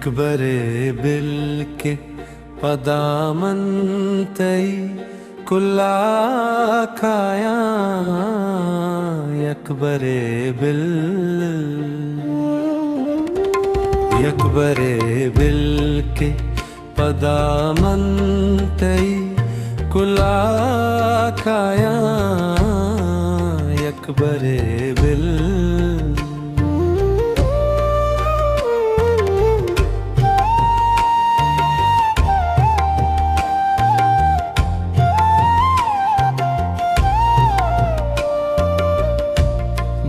यकबरे बिल्के पदामंतई कुल्ला खाया यकबरे बिल्के पदामंतई कुल्ला खाया यकबरे बिल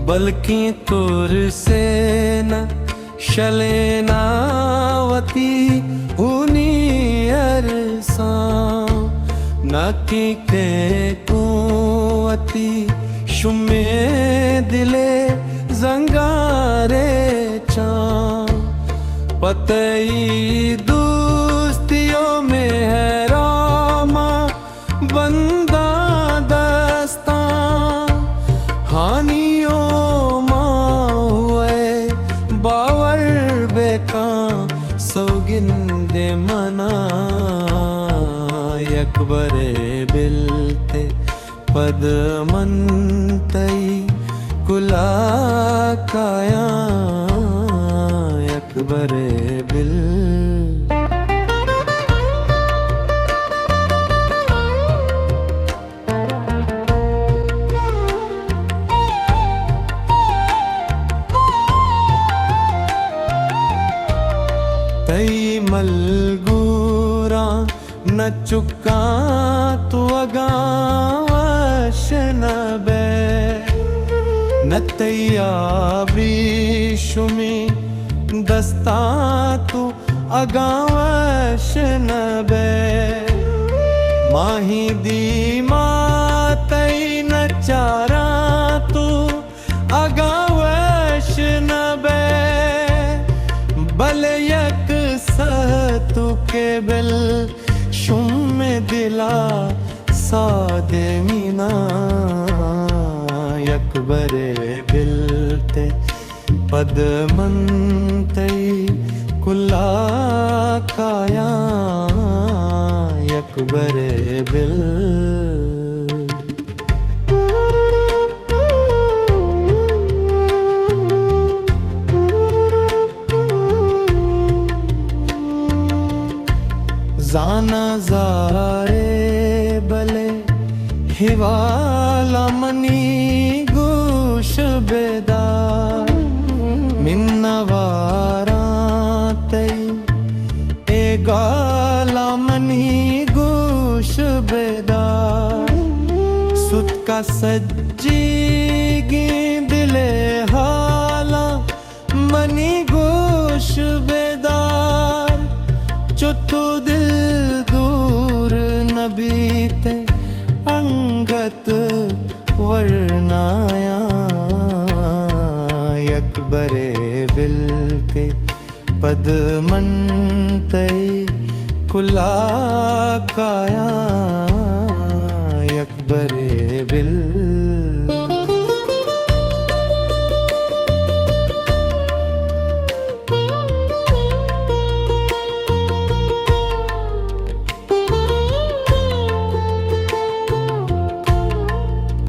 बल्कि तुर से न शलेनावती हुनी अरसा न की के कुवती शुमे दिले जंगारे चा पतई दोस्तियों में है रामा बंदा दस्ता हानियों बावर बेका सौगिंदे मना यकबरे बिलते पदमंतई कुला काया यकबरे बिल तई मलगूरा न चुका तू अगावश न बे न तैया शुमी दस्ता तू अगावश न बे माही दी मातई न चारा तू अगावश न बे बल यक सतु के बिल शुम दिला सादे मीना यकबरे बिलते पदमंतई कुल्ला काया यकबरे बिल जाना जारे बले हिवाला मनी गोश बेदार मिन्नवारा तई ए गाला मनी गोश बेदार सुत का सज्जी गी दिले हाला मनी गोश बेदार चुतु दिल दूर नबीते अंगत वर्णाया यकबरे बिलके पदमंतई कुल्ला काया यकबरे बिल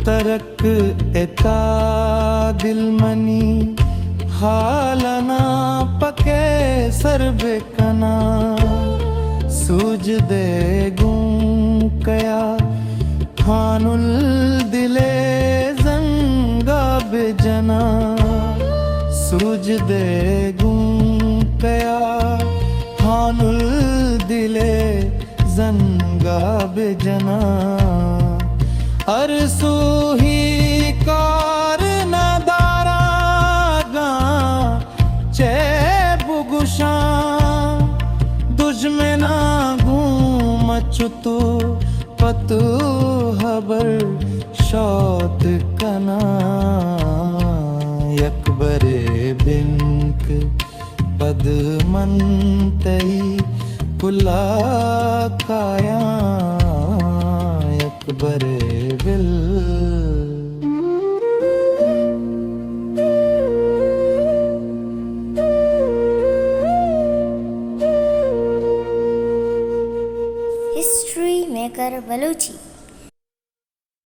तरक एता दिलमनी हालना पके सरबे कना सूझ दे गुम कया खानुल दिले जंगा बेजना सूझ दे गुम कया खानुल दिले जंगा बेजना अरसू ही कार नदारा गा चे बुगुशा दुश्मना घूम चुतु पतु हबर शौत कना यकबरे बिंक पदमंतई कुल्ला काया यकबरे बिल हिस्ट्री मेकर बलूची।